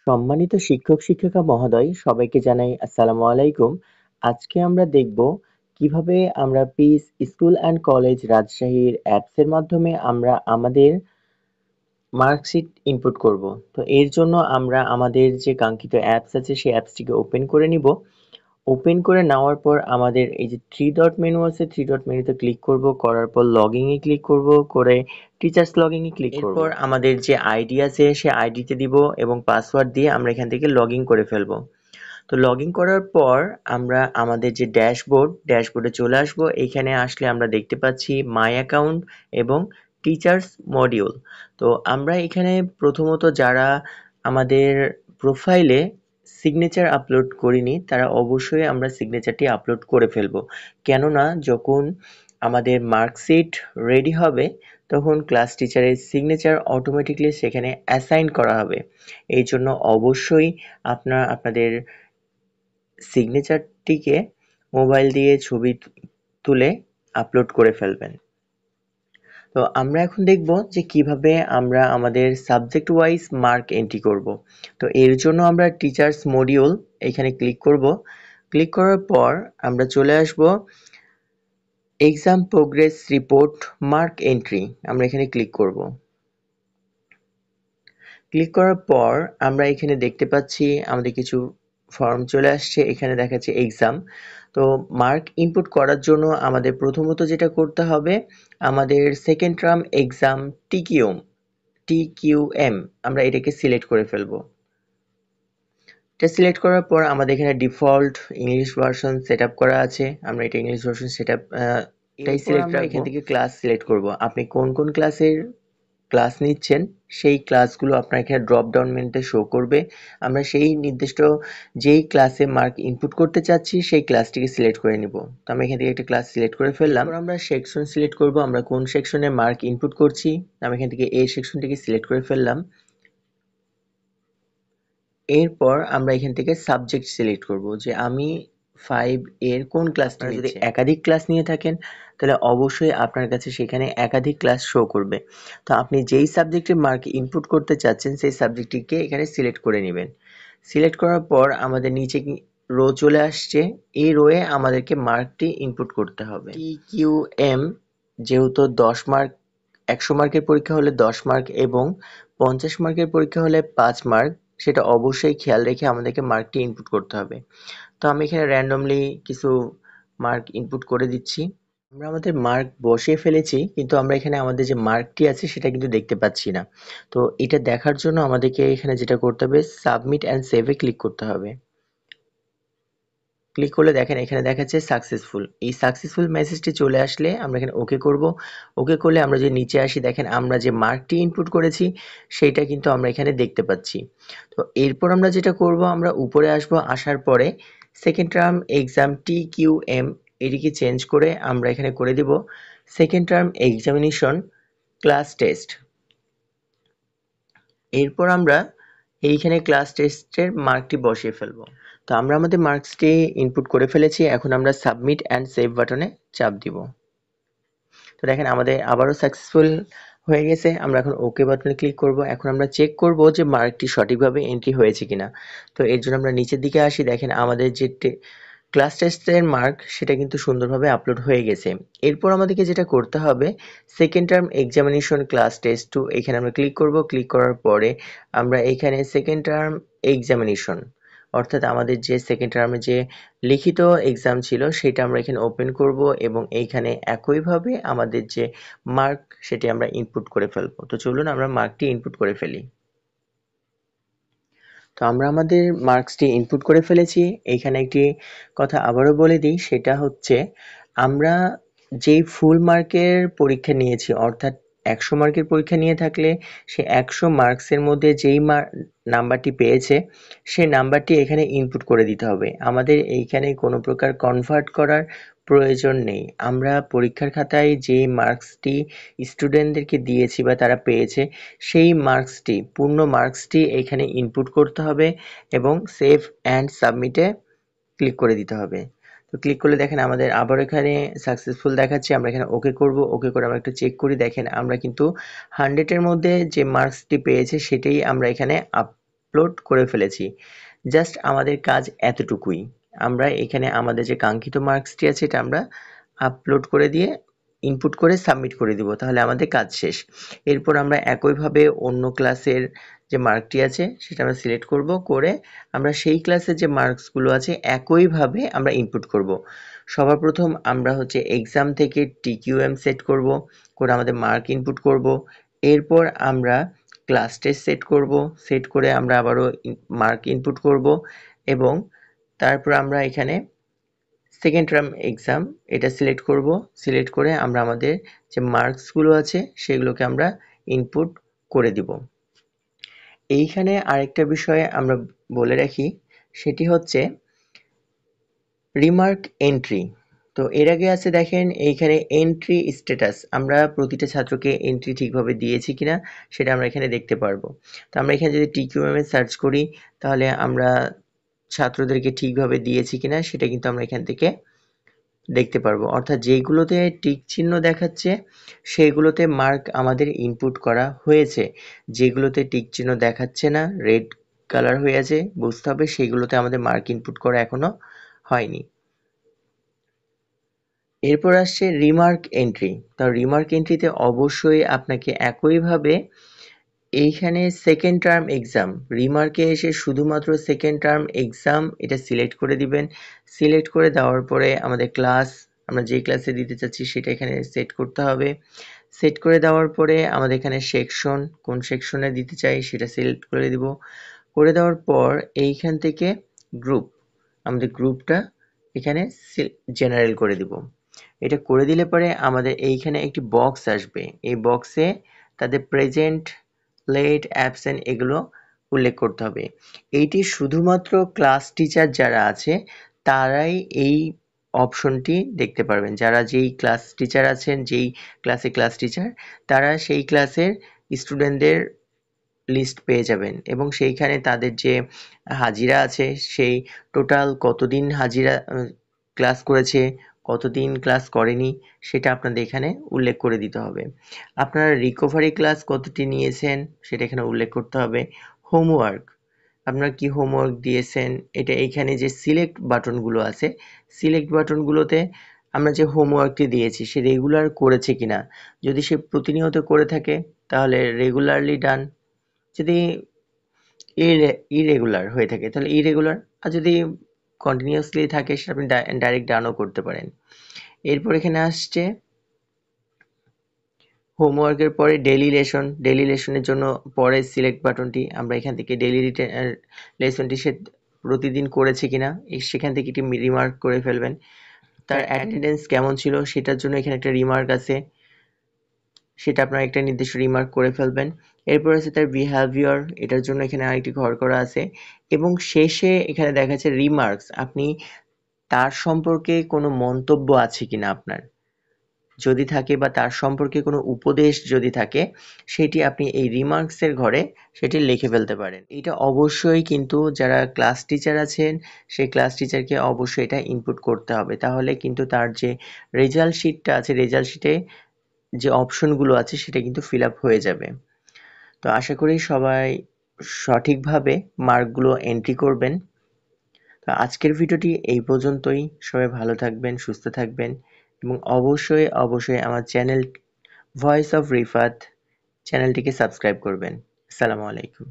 সম্মানিত শিক্ষক শিক্ষিকা মহোদয়, সবাইকে জানাই আসসালামু আলাইকুম। আজকে আমরা দেখব কিভাবে আমরা পিস স্কুল অ্যান্ড কলেজ রাজশাহীর অ্যাপসের মাধ্যমে আমরা আমাদের মার্কশিট ইনপুট করব। তো এর জন্য আমরা আমাদের যে কাঙ্ক্ষিত অ্যাপস আছে সেই অ্যাপসটিকে ওপেন করে নিব। ওপেন করে নেওয়ার পর আমাদের এই যে থ্রি ডট মেনু আছে, থ্রি ডট মেনুতে ক্লিক করব, করার পর লগইন এ ক্লিক করব, করে টিচার্স লগইন এ ক্লিক করব। এরপর আমাদের যে আইডি আছে সেই আইডিতে দিব এবং পাসওয়ার্ড দিয়ে আমরা এখান থেকে লগইন করে ফেলবো। তো লগইন করার পর আমরা আমাদের যে ড্যাশবোর্ডে চলে আসব। এইখানে আসলে আমরা দেখতে পাচ্ছি মাই অ্যাকাউন্ট এবং টিচার্স মডিউল। তো আমরা এখানে প্রথমত যারা আমাদের প্রোফাইলে সিগনেচার আপলোড করিনি তারা অবশ্যই আমরা সিগনেচারটি আপলোড করে ফেলবো, কেননা যখন আমাদের মার্কশিট রেডি হবে তখন ক্লাস টিচারের সিগনেচার অটোমেটিকলি সেখানে অ্যাসাইন করা হবে। এই জন্য অবশ্যই আপনাদের সিগনেচারটিকে মোবাইল দিয়ে ছবি তুলে আপলোড করে ফেলবেন। তো আমরা এখন দেখব যে কিভাবে আমরা আমাদের সাবজেক্ট ওয়াইজ মার্ক এন্ট্রি করব। তো এর জন্য আমরা টিচার্স মডিউল এখানে ক্লিক করব। ক্লিক করার পর আমরা চলে আসব exam progress report mark entry, আমরা এখানে ক্লিক করব। ক্লিক করার পর আমরা এখানে দেখতে পাচ্ছি আমাদের কিছু ফর্ম চলে আসছে। এখানে দেখাচ্ছে এক্সাম। তো মার্ক ইনপুট করার জন্য আমাদের প্রথমত যেটা করতে হবে, আমাদের সেকেন্ড টার্ম এক্সাম টিকিউএম আমরা এটাকে সিলেক্ট করে ফেলবো। এটা সিলেক্ট করার পর আমাদের এখানে default English version set up করা আছে, আমরা এটা ইংলিশ ভার্সন সেট আপ এটাই সিলেক্ট রাখবো। এখান থেকে ক্লাস সিলেক্ট করব, আপনি কোন কোন ক্লাসের ক্লাস নিচ্ছেন সেই ক্লাসগুলো আপনার এখানে ড্রপ ডাউন মেনুতে শো করবে। আমরা সেই নির্দিষ্ট যেই ক্লাসে মার্ক ইনপুট করতে চাচ্ছি সেই ক্লাসটিকে সিলেক্ট করে নিব। তো আমি এখান থেকে একটা ক্লাস সিলেক্ট করে ফেললাম। আমরা সেকশন সিলেক্ট করব, আমরা কোন সেকশনে মার্ক ইনপুট করছি। আমি এখান থেকে এই সেকশনটিকে সিলেক্ট করে ফেললাম। এরপর আমরা এখান থেকে সাবজেক্ট সিলেক্ট করব যে আমি 5 এর কোন ক্লাসটা নিচ্ছি। যদি একাধিক ক্লাস নিয়ে থাকেন তাহলে অবশ্যই আপনার কাছে সেখানে একাধিক ক্লাস শো করবে। তো আপনি যেই সাবজেক্টে মার্ক ইনপুট করতে চাচ্ছেন সেই সাবজেক্টটিকে এখানে সিলেক্ট করে নেবেন। সিলেক্ট করার পর আমাদের নিচে রো চলে আসছে, এই রোয়ে আমাদেরকে মার্কটি ইনপুট করতে হবে। টিকিউএম যেহেতু 10 মার্ক, 100 মার্কের পরীক্ষা হলে 10 মার্ক এবং 50 মার্কের পরীক্ষা হলে 5 মার্ক, সেটা অবশ্যই খেয়াল রেখে আমাদেরকে মার্কটি ইনপুট করতে হবে। তো আমি এখানে র্যান্ডমলি কিছু মার্ক ইনপুট করে দিচ্ছি। আমরা আমাদের মার্ক বসিয়ে ফেলেছি, কিন্তু আমরা এখানে আমাদের যে মার্কটি আছে সেটা কিন্তু দেখতে পাচ্ছি না। তো এটা দেখার জন্য আমাদেরকে এখানে যেটা করতে হবে, সাবমিট অ্যান্ড সেভে ক্লিক করতে হবে। ক্লিক করলে দেখেন এখানে দেখাচ্ছে সাকসেসফুল। এই সাকসেসফুল মেসেজটি চলে আসলে আমরা এখানে ওকে করব। ওকে করলে আমরা যে নিচে আসি, দেখেন আমরা যে মার্কটি ইনপুট করেছি সেইটা কিন্তু আমরা এখানে দেখতে পাচ্ছি। তো এরপর আমরা যেটা করব, আমরা উপরে আসব, আসার পরে সেকেন্ড টার্ম এক্সাম টিকিউএম এটিকে চেঞ্জ করে আমরা এখানে করে দিব second term examination class test. এরপর আমরা এইখানে ক্লাস টেস্টের মার্কটি বসিয়ে ফেলবো। তো আমরা আমাদের মার্কসটি ইনপুট করে ফেলেছি, এখন আমরা সাবমিট অ্যান্ড সেভ বাটনে চাপ দিব। তো দেখেন আমাদের আবারও সাকসেসফুল হয়ে গেছে। আমরা এখন ওকে বাটনে ক্লিক করব। এখন আমরা চেক করব যে মার্কটি সঠিকভাবে এন্ট্রি হয়েছে কিনা। তো এর জন্য আমরা নিচের দিকে আসি, দেখেন আমাদের যে ক্লাস টেস্টের মার্ক সেটা কিন্তু সুন্দরভাবে আপলোড হয়ে গেছে। এরপর আমাদেরকে যেটা করতে হবে, second term examination class test 2 এখানে আমরা ক্লিক করব। ক্লিক করার পরে আমরা এখানে সেকেন্ড টার্ম এক্সামিনেশন, অর্থাৎ আমাদের যে সেকেন্ড টার্মে যে লিখিত এক্সাম ছিল সেটা আমরা এখানে ওপেন করব এবং এইখানে একইভাবে আমাদের যে মার্ক সেটি আমরা ইনপুট করে ফেলবো। তো চলুন আমরা মার্কটি ইনপুট করে ফেলি। তো আমরা আমাদের মার্কসটি ইনপুট করে ফেলেছি। এইখানে একটি কথা আবারও বলে দিই, সেটা হচ্ছে আমরা যেই ফুল মার্কের পরীক্ষা নিয়েছি, অর্থাৎ 100 মার্কের পরীক্ষা নিয়ে থাকলে সে 100 মার্কসের মধ্যে যেই নাম্বারটি পেয়েছে সেই নাম্বারটি এখানে ইনপুট করে দিতে হবে। আমাদের এইখানে কোনো প্রকার কনভার্ট করার প্রয়োজন নেই। আমরা পরীক্ষার খাতায় যে মার্কসটি স্টুডেন্টদেরকে দিয়েছি বা তারা পেয়েছে সেই মার্কসটি, পূর্ণ মার্কসটি এখানে ইনপুট করতে হবে এবং সেভ অ্যান্ড সাবমিটে ক্লিক করে দিতে হবে। তো ক্লিক করলে দেখেন আমাদের আবার এখানে সাকসেসফুল দেখাচ্ছে। আমরা এখানে ওকে করব। ওকে করে আমরা একটু চেক করি, দেখেন আমরা কিন্তু 100 এর মধ্যে যে মার্কসটি পেয়েছে সেটাই আমরা এখানে আপলোড করে ফেলেছি। জাস্ট আমাদের কাজ এতটুকুই। আমরা এখানে আমাদের যে কাঙ্ক্ষিত মার্কসটি আছে এটা আমরা আপলোড করে দিয়ে ইনপুট করে সাবমিট করে দিব, তাহলে আমাদের কাজ শেষ। এরপর আমরা একইভাবে অন্য ক্লাসের যে মার্কটি আছে সেটা আমরা সিলেক্ট করব, করে আমরা সেই ক্লাসের যে মার্কসগুলো আছে একইভাবে আমরা ইনপুট করব। সবার প্রথম আমরা হচ্ছে এক্সাম থেকে টিকিউএম সেট করব, করে আমাদের মার্ক ইনপুট করব। এরপর আমরা ক্লাস টেস্ট সেট করব, সেট করে আমরা আবারও মার্ক ইনপুট করব, এবং তারপর আমরা এখানে সেকেন্ড টার্ম এক্সাম এটা সিলেক্ট করব। সিলেক্ট করে আমরা আমাদের যে মার্কসগুলো আছে সেগুলোকে আমরা ইনপুট করে দিব। এইখানে আরেকটা বিষয়ে আমরা বলে রাখি, সেটি হচ্ছে রিমার্ক এন্ট্রি। তো এর আগে আছে দেখেন এইখানে এন্ট্রি স্ট্যাটাস, আমরা প্রতিটা ছাত্রকে এন্ট্রি ঠিকভাবে দিয়েছি কিনা সেটা আমরা এখানে দেখতে পারবো। তো আমরা এখানে যদি টিকিউএম এ সার্চ করি তাহলে আমরা ছাত্রদেরকে ঠিকভাবে দিয়েছি কিনা সেটা কিন্তু আমরা এখান থেকে দেখতে পারবো। অর্থাৎ যেগুলোতে টিক চিহ্ন দেখাচ্ছে সেগুলোতে মার্ক আমাদের ইনপুট করা হয়েছে, যেগুলোতে টিক চিহ্ন দেখাচ্ছে না, রেড কালার হয়ে আছে, বুঝতে হবে সেগুলোতে আমাদের মার্ক ইনপুট করা এখনো হয়নি। এরপর আসছে রিমার্ক এন্ট্রি। তো রিমার্ক এন্ট্রিতে অবশ্যই আপনাকে একইভাবে এইখানে সেকেন্ড টার্ম এক্সাম, রিমার্কে এসে শুধুমাত্র সেকেন্ড টার্ম এক্সাম এটা সিলেক্ট করে দিবেন। সিলেক্ট করে দেওয়ার পরে আমাদের ক্লাস, আমরা যে ক্লাসে দিতে চাচ্ছি সেটা এখানে সেট করতে হবে। সেট করে দেওয়ার পরে আমাদের এখানে সেকশন, কোন সেকশনে দিতে চাই সেটা সিলেক্ট করে দিব। করে দেওয়ার পর এইখান থেকে গ্রুপ, আমাদের গ্রুপটা এখানে জেনারেল করে দিব। এটা করে দিলে পরে আমাদের এইখানে একটি বক্স আসবে, এই বক্সে তাদের প্রেজেন্ট, লেট, অ্যাবসেন্ট এগুলো উল্লেখ করতে হবে। এইটি শুধুমাত্র ক্লাস টিচার যারা আছে তারাই এই অপশনটি দেখতে পারবেন। যারা যেই ক্লাস টিচার আছেন, যেই ক্লাসে ক্লাস টিচার, তারা সেই ক্লাসের স্টুডেন্টদের লিস্ট পেয়ে যাবেন, এবং সেইখানে তাদের যে হাজিরা আছে সেই টোটাল কতদিন হাজিরা ক্লাস করেছে, কতদিন ক্লাস করেনি সেটা আপনাদের এখানে উল্লেখ করে দিতে হবে। আপনারা রিকভারি ক্লাস কতটি নিয়েছেন সেটা এখানে উল্লেখ করতে হবে। হোমওয়ার্ক, আপনারা কি হোমওয়ার্ক দিয়েছেন এটা এইখানে যে সিলেক্ট বাটনগুলো আছে, সিলেক্ট বাটনগুলোতে আমরা যে হোমওয়ার্কটি দিয়েছি সে রেগুলার করেছে কিনা, যদি সে প্রতিনিয়ত করে থাকে তাহলে রেগুলারলি ডান, যদি ইরেগুলার হয়ে থাকে তাহলে ইরেগুলার, আর যদি কন্টিনিউয়াসলি থাকে সেটা আপনি ডাইরেক্ট ডানও করতে পারেন। এরপর এখানে আসছে হোমওয়ার্কের পরে ডেইলি লেসন, ডেইলি লেসনের জন্য পরে সিলেক্ট বাটনটি, আমরা এখান থেকে ডেইলি লেসনটি সে প্রতিদিন করেছে কিনা সেখান থেকে একটি রিমার্ক করে ফেলবেন। তার অ্যাটেন্ডেন্স কেমন ছিল সেটার জন্য এখানে একটা রিমার্ক আছে, সেটা আপনার একটা নির্দিষ্ট রিমার্ক করে ফেলবেন। এরপর আছে তার বিহেভিয়ার, এটার জন্য এখানে আরেকটি ঘর করা আছে, এবং শেষে এখানে দেখা যাচ্ছে রিমার্কস, আপনি তার সম্পর্কে কোনো মন্তব্য আছে কিনা আপনার, যদি থাকে বা তার সম্পর্কে কোনো উপদেশ যদি থাকে সেটি আপনি এই রিমার্কসের ঘরে সেটি লিখে ফেলতে পারেন। এটা অবশ্যই কিন্তু যারা ক্লাস টিচার আছেন সেই ক্লাস টিচারকে অবশ্যই এটা ইনপুট করতে হবে, তাহলে কিন্তু তার যে রেজাল্ট শিটটা আছে রেজাল্ট শিটে যে অপশনগুলো আছে সেটা কিন্তু ফিল আপ হয়ে যাবে। তো আশা করি সবাই সঠিকভাবে মার্কগুলো এন্ট্রি করবেন। তো আজকের ভিডিওটি এই পর্যন্তই। সবাই ভালো থাকবেন, সুস্থ থাকবেন, এবং অবশ্যই আমার চ্যানেল ভয়েস অফ রিফাত চ্যানেলটিকে সাবস্ক্রাইব করবেন। আসসালামু আলাইকুম।